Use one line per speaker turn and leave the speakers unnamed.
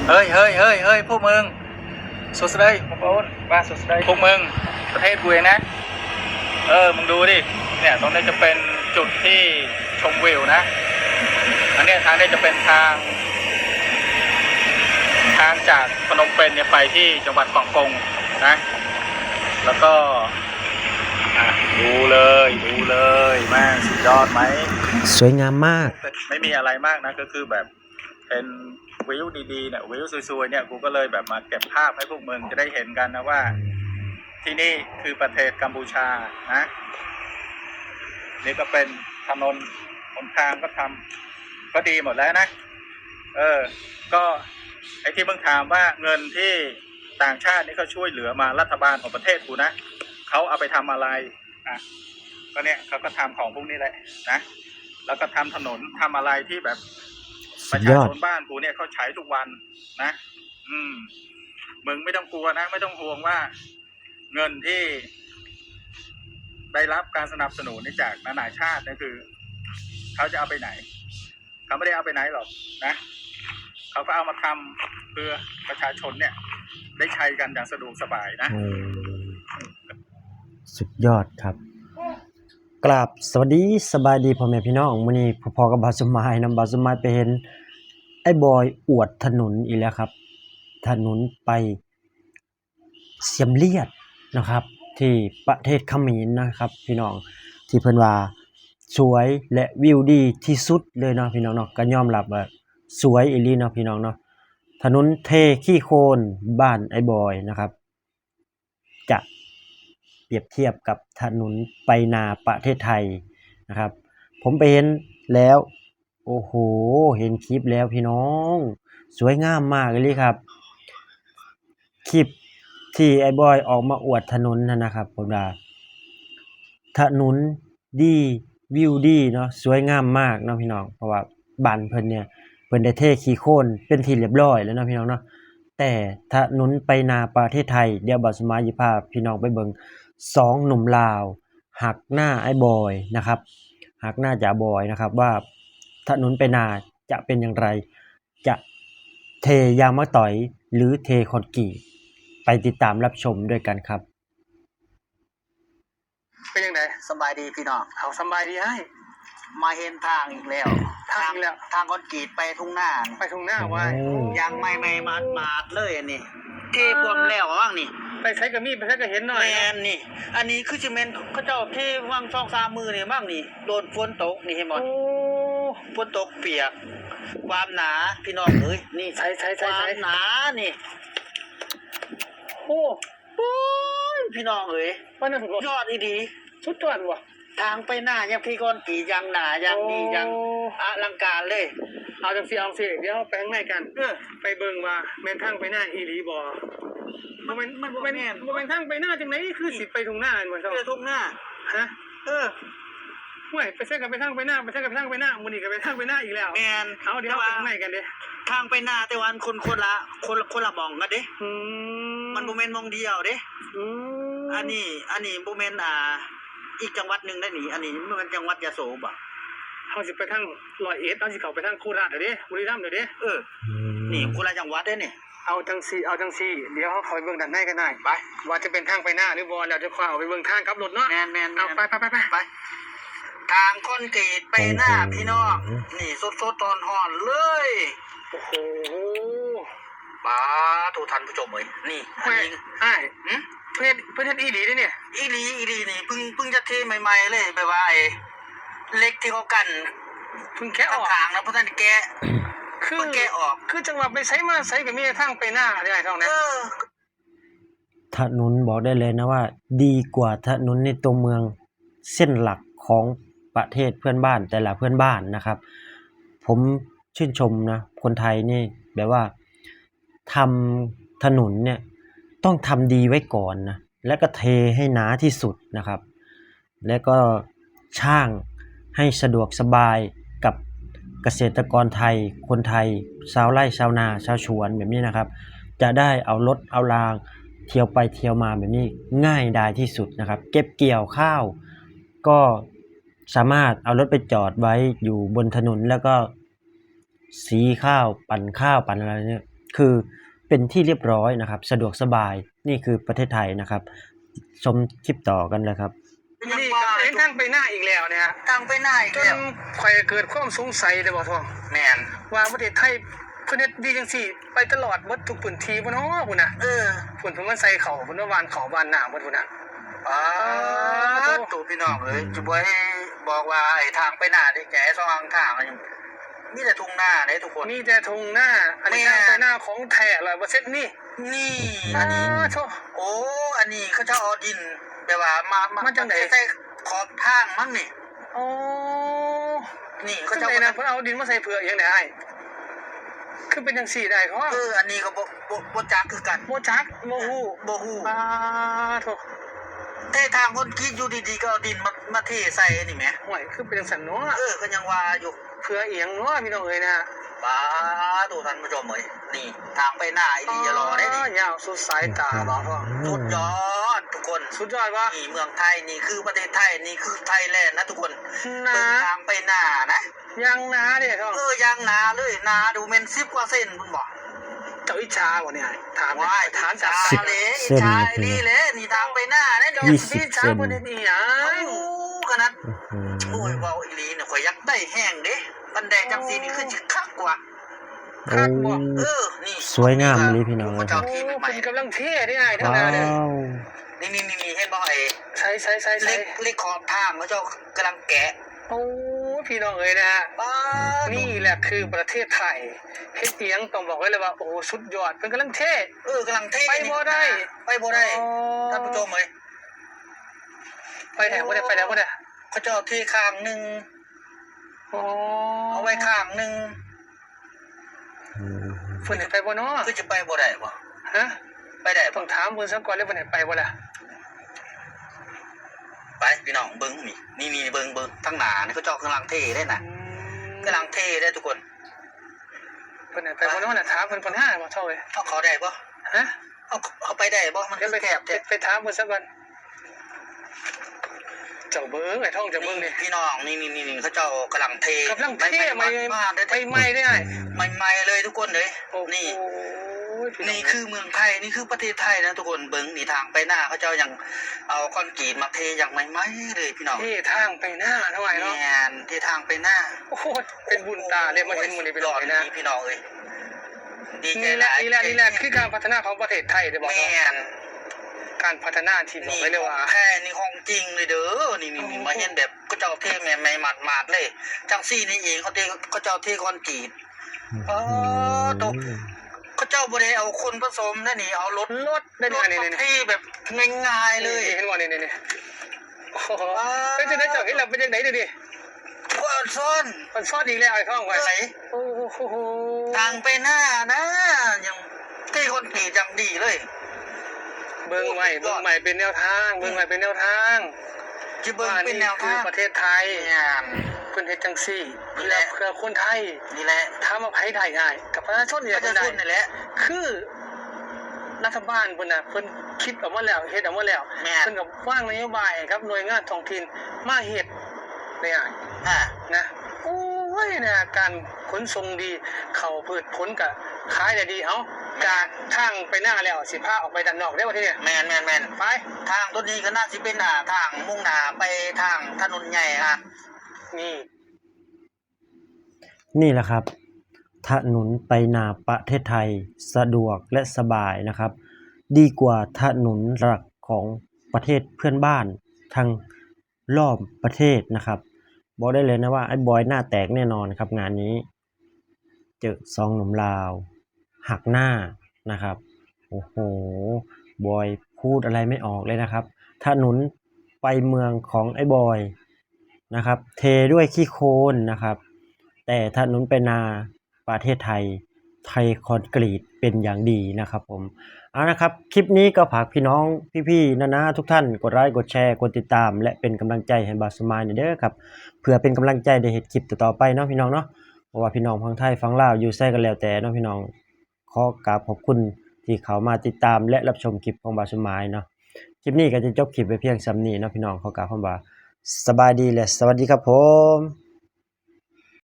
เฮ้ยพวกมึงสุดเลยมาปนว่าสุดเลยพวกมึงประเทศกูเองนะมึงดูดิเนี่ยตรงนี้จะเป็นจุดที่ชมวิวนะอันนี้ทางนี้จะเป็นทางจากพนมเปญเนี่ยไปที่จังหวัดกวางกงนะแล้วก็ดูเลยแม่สุดยอดไหม
สวยงามมาก
ไม่มีอะไรมากนะก็คือแบบเป็นวิวดีๆเนี่ยวิวสวยๆเนี่ยกูก็เลยแบบมาเก็บภาพให้พวกมึงจะได้เห็นกันนะว่าที่นี่คือประเทศกัมพูชานะนี่ก็เป็นถนนหนทางก็ทำก็ดีหมดแล้วนะก็ไอ้ที่มึงถามว่าเงินที่ต่างชาตินี่เขาช่วยเหลือมารัฐบาลของประเทศกูนะเขาเอาไปทำอะไรก็เนี่ยเขาก็ทำของพวกนี้แหละนะแล้วก็ทำถนนทำอะไรที่แบบประชาชนบ้านกูเนี่ยเขาใช้ทุกวันนะมึงไม่ต้องกลัวนะไม่ต้องห่วงว่าเงินที่ได้รับการสนับสนุนจากนานาชาตินี่คือเขาจะเอาไปไหนเขาไม่ได้เอาไปไหนหรอกนะเขาก็เอามาทำเพื่อประชาชนเนี่ยได้ใช้กันอย่างสะดวกสบายนะ
สุดยอดครับกราบสวัสดีสบายดีพ่อแม่พี่น้องมื้อนี้พอกับบาสมายนำบาสมายไปเห็นไอ้บอยอวดถนนอีกแล้วครับถนนไปเสียมเรียดนะครับที่ประเทศเขมรนะครับพี่น้องที่เพิ่นว่าสวยและวิวดีที่สุดเลยเนาะพี่น้องเนาะก็ยอมรับว่าสวยอีหลีเนาะพี่น้องเนาะถนนเทขี้โคลนบ้านไอ้บอยนะครับจะเปรียบเทียบกับถนนไปนาประเทศไทยนะครับผมไปเห็นแล้วโอ้โหเห็นคลิปแล้วพี่น้องสวยงามมากเลยครับคลิปที่ไอ้บอยออกมาอวดถนนนะครับผมว่าถนนดีวิวดีเนาะสวยงามมากเนาะพี่น้องเพราะว่าบ้านเพิ่นเนี่ยเพิ่นได้เทขี้โคลนเป็นที่เรียบร้อยแล้วเนาะพี่น้องเนาะแต่ถนนไปนาประเทศไทยเดี๋ยวบาสมาสิพาพี่น้องไปเบิ่ง2หนุ่มลาวหักหน้าไอ้บอยนะครับหักหน้าจ๋าบอยนะครับว่าถนนไปนาจะเป็นอย่างไรจะเทยางมะตอยหรือเทคอนกรีตไปติดตามรับชมด้วยกันครับ
เป็นยังไง
สบายดีพี่น้อง
เอาสบายดีให้
มาเห็นทางอีกแล้วทางคอนกรีตไปทุ่งหน้า
ไว้
ยังไม่มาเลยอันนี้เทพวมแล้วว่างนี่
ไปใช้กับมีดไปใช้กับเห็นหน่อย
แมนนี่อันนี้คือซีเมนต์เขาเจ้าเทว่าง2-3 มือนี่บ้างนี่โดนฝนตกนี่เห็นบ่ฝนตกเปียกความหนาพี่น้องเอ้ยนี่
ใช้
ความหนานี่
โอ้
พี่น้องเอ้ย
ว่านั่น
ยอดดี
สุดยอดว่ะ
ทางไปหน้ายังพี่ก้อนกี่ยังหนายังดียังอลังการเลย
เอาจังสิเดี๋ยวไปข้างในกันไปเบิ่งว่าแม่นทางไปหน้าอีหลีบ่มันเป็นทางไปหน้าจังไหนคือสิไปทุ่งหน้าเหมือน
ไปทุ่งหน้า
ฮะห่วยไปเส้นกันไปทางไปหน้าไปเส้นกันไปทางไปหน้ามื้อนี้ก็ไปทางไปหน้าอีกแล้ว
แม่น
เอาเดี๋ยวไปข้างในกันเด้
ทางไปหน้าแต่วันคนละมองกันเด้มันบ่แม่นมองเดียวเด้อันนี้บ่แม่นอีกจังหวัดนึงได้นี่อันนี้มันจังหวัดยโสบ่
เฮาสิไปทาง100เอ็ดเอาสิเข้าไปทางโคราชเด้บุรีรัมย์เด้
นี่คนละจังหวัดเด้นี่
เอาจังซี่เดี๋ยวเฮาเข้าไปเบิ่งด้านในกันหน่อยไปว่าจะเป็นทางไปหน้าหรือบ่แล้วจะเข้าไปเบิ่งทางกลับรถเนาะ
แม่น
เอาไป
ทางคอนกรีตไปหน้าพี่น้องนี่สดๆตอนฮ้อนเลย
โอ้โห
ป้าทุกท่านผู้ชมเอ้ยนี่อันนี้
เพื่อนอีหลีเด้เนี่ย
อีหลีนี่เพิ่งจะเทใหม่ๆเลยแบบว่าไอ้เล็กที่เขากัน
เพิ่งแกะออก
ทางนะเพราะท่านแกะ
คือ
แกะออก
คือจังหวะไปใช้มาใช้ก็มีทางไปหน้าได้เท่านั้น
ถนนบอกได้เลยนะว่าดีกว่าถนนในตัวเมืองเส้นหลักของประเทศเพื่อนบ้านแต่ละเพื่อนบ้านนะครับผมชื่นชมนะคนไทยนี่แบบว่าทำถนนเนี่ยต้องทำดีไว้ก่อนนะแล้วก็เทให้หนาที่สุดนะครับแล้วก็ช่างให้สะดวกสบายกับเกษตรกรไทยคนไทยชาวไร่ชาวนาชาวสวนแบบนี้นะครับจะได้เอารถเอารางเที่ยวไปเที่ยวมาแบบนี้ง่ายดายที่สุดนะครับเก็บเกี่ยวข้าวก็สามารถเอารถไปจอดไว้อยู่บนถนนแล้วก็สีข้าวปั่นอะไรเนี่ย คือเป็นที่เรียบร้อยนะครับ สะดวกสบายนี่คือประเทศไทยนะครับ ชมคลิปต่อกันเลยครับ
นี่ก็เห็นทางไปหน้าอีกแล้วเนี่ย
ทางไปหน้าอีก
จ
แล้ว
นข่อยเกิดความสงสัยเลยบ่ท่อง
แม่น
ว่าประเทศไทยเพิ่นเฮ็ดดีจังซี่ไปตลอดเบิดทุกพื้นที่บ่เนาะพุ่นน่ะ
เออ
เพิ่นมาใส่เขาเพิ่นว่าวานเขาวานน้ำเพิ่นพุ่นน่ะ
ตัวพี่น้องเอ้ยจะบ่ให้บอกว่าไอ้ทางไปหน้าที่แกสองทางมันมีแต่ทุ่งนาเด้ทุกคน
มีแต่ทุ่งหน้าอันนี้
แม่
ทางไปหน้าของแท้100%นี่
นี่อันนี้
โธ่
โอ้อันนี้เขาจะเอาดินแบบว่ามา
จังไหน
ใส่ขอบทางมั้งนี่
โอ้
นี่
เขา
เขา
จะ
จะ
นะเพิ่นเอาดินมาใส่เผือกอย่างไดอ้ายคือเป็นจังซี่ได้เขา
อันนี้ก็บ่จักคือกัน
บ่จักบ่ฮู้
บ่ฮู้
โธ่
แต่ทางคนคิดอยู่ดีๆก็เอาดินมาเทใส่นี่แหม
ห่วยคือเป็นจังซั่นเนาะ
ก็ยังว่าอยู่
เผือเอียงเนาะพี่น้องเอ้ยนะ
ป้าตัวท่านผู้ชมเอ้ยนี่ทางไปหน้าอีดีอย่ารอได้ดิ
ยาวสุดสายตาบ่ท่อง
สุดยอดทุกคน
สุดยอดว่า
นี่เมืองไทยนี่คือประเทศไทยนี่คือไทยแลนด์นะทุกคน
นา
เดินทางไปหน้านะ
ยังนาเด้ท่อง
ยังนาเลยนาดูเมน10กว่าเส้นคุณบอก
เจ้าอิจฉาบ่เนี่ยถาม
ว้าย
ถามจาก
สิบ
เลย
เส้น
ชายนี่เลยนี่ทางไปหน้าเนี่ย
เจ้า
ยี่
อิ
สิบ
จฉาบ่ได้อีหยัง
ขนาด
อื้อ
โอ้
หื
ย
อ
เว้าอีหลีเนี่ยข่อยอยากได้แห้งเด้บันไดจังสีนี่คือสิคักกว่า
คักบ่
นี่
สวยงามเลยพี่น้อง
พระเจ้าที่
โอ้
ใหม่
เพิ่นกำลังเท่ได้อ้ายทั้ง
ว้า
นั้นเด้อ
ว
นี่เห็นบ่ไอ้
ใส่ๆๆ
เล็กขอบทางพระเจ้ากำลังแกะ
โอ้พี่น้องเอ้ยนะฮะ
ป้านี่
นี่แหละคือประเทศไทยเฮ็ดเอียงต้องบอกไว้เลยว่าโอ้สุดยอดเพิ่นกำลังเท่
กำลังเท่
ไปบ่ได้
ไปบ่ได้ท่านผู้ชมเอ้ย
ไปไหนบ่ได้ไปแล้วบ่ได้
เขาเจ้าที่ข้างหนึง
โอ้
เอาไว้ข้างหนึง
อืม
เพิ่นให้ไปบ่เนาะ
คือจะไปบ่ได้บ่
ฮะ
ไปได้
ต้
บ่
องถามเพิ่นซะก่อนเลยเพิ่นให้ไปบ่ล่ะ
ไปพี่น้องเบิ่งนี่เบิ่งทางหน้านี่เขาเจ้ากำลังเท่ได้น่ะกำลังเท่ได้ทุกคน
เพิ่นให้ไปบ่เนาะน่ะถามเพิ่นหาบ่เท่าเว้ย
เอาเขาได้บ่
ฮะ
เอาไปได้บ่มัน
เดี๋ยวไป
แคบ
ไปถามเพิ่นซะก่อนเจ้าเบิ่งไอ้ท่องเจ้าเบิ่งนี่
พี่น้องนี่เขาเจ้ากำลังเท
กำลังเท่ใหม่
มากได้
ไปใหม่ได้ไอ้
ใหม่ๆเลยทุกคนเลย
โอ้โห
นี่
พี่น้
นี่
ง
คือเมืองไทยนี่คือประเทศไทยนะทุกคนเบิ้งนี่ทางไปหน้าเขาเจ้ายังเอาคอนกรีตมาเทอย่างใหม่ๆเลยพี่น้อง
เท่ทางไปหน้าเท่าไหร่เนาะ
แม่นเททางไปหน้า
โอ้โหเป็นบุญตาเลยมาเห็นมื้อนี้พี่น้อง
ยอด
นะ
พี่น้องเอ้ยดีใจ
นี่แห
ห
ละ
ลาย
นี่แหละคือการพัฒนาของประเทศไทยได้บอก
แม่
เนาะ
น
การพัฒนาที่บอก
นี่
ไว้เลยว่า
แค่นี่ของจริงเลยเด้อนี่มาเห็นแบบก็เจ้าเทแม่ไม่หมาดๆเลยจังซี่นี่เองเขาเจ้าเทคอนกรีต ตก เขาเจ้าบ่ได้เอาคนผสมนะนี่เอารถ
รถได้
ร
ยัง
ถ
ไงนี่
มา
นี่
เทแบบง่ายๆเลย
เห็นว่านี่โอ้โหเป็นจังได๋เจ้าเห็นแล้วเป็นจังได๋ดิ
ก็ซ่อน
มันซอดอีกแล้วไอ้ท่องไว้
ไหน
โอ้โห
ทางไปหน้านะยังเทคอนกรีตอย่างดีเลย
เบิ่งใหม่เป็นแนวทางเบิ่งใหม่เป็นแนวทาง
ที่เบิ่งเป็นแนว
คือ
ทาง
ประเทศไทย
งาน
เพิ่นเฮ็ดจังซี่
นี่แหละ
เพื่อคนไทย
นี่แหละ
ถามว่าไผได้ง่ายกับประชาชน
ป
เนี่ย
ระชา
ได้
ชนนี่แหละ
คือรัฐบาลเพิ่นน่ะเพิ่นคิดออกมาแล้วเฮ็ดออกมาแล้ว
แม่
เพิ่นก็วางนโยบายครับหน่วยงานท้องถิ่นมาเฮ็ดเนี่ย
อ่า
นะโอ้ยนะการขนส่งดีเข้าพืชผลก็ขายได้ดีเอ้าจากทางไปหน้าแล้วสิพาออกไปด้านนอกได้บ่ทีเนี่ย
แมน
ไป
ทางตัวนี้ก็น่าสิเป็นทางมุ่งหน้าไปทางถนนใหญ่ฮะ
นี่
นี่แหละครับ ถนนไปนาประเทศไทยสะดวกและสบายนะครับ ดีกว่าถนนหลักของประเทศเพื่อนบ้านทางรอบประเทศนะครับบอกได้เลยนะว่าไอ้บอยหน้าแตกแน่นอนครับงานนี้ เจอซองหนุ่มลาว หักหน้านะครับโอ้โหบอยพูดอะไรไม่ออกเลยนะครับถนนไปเมืองของไอ้บอยนะครับเทด้วยขี้โคลนนะครับแต่ถนนไปนาประเทศไทยคอนกรีตเป็นอย่างดีนะครับผมเอานะครับคลิปนี้ก็ฝากพี่น้องพี่ๆนะทุกท่านกดไลค์กดแชร์กดติดตามและเป็นกำลังใจให้บาสมายเด้อครับเพื่อเป็นกำลังใจในเหตุคลิปต่อๆไปเนาะพี่น้องเนาะเพราะว่าพี่น้องฝั่งไทยฝั่งลาวอยู่ไสกันแล้วแต่เนาะพี่น้องขอกราบขอบคุณที่เขามาติดตามและรับชมคลิปของบาสมายเนาะคลิปนี้ก็จะจบคลิปไปเพียงส่ำนี้เนาะพี่น้องขอกราบคำว่าสบายดีและสวัสดีครับผม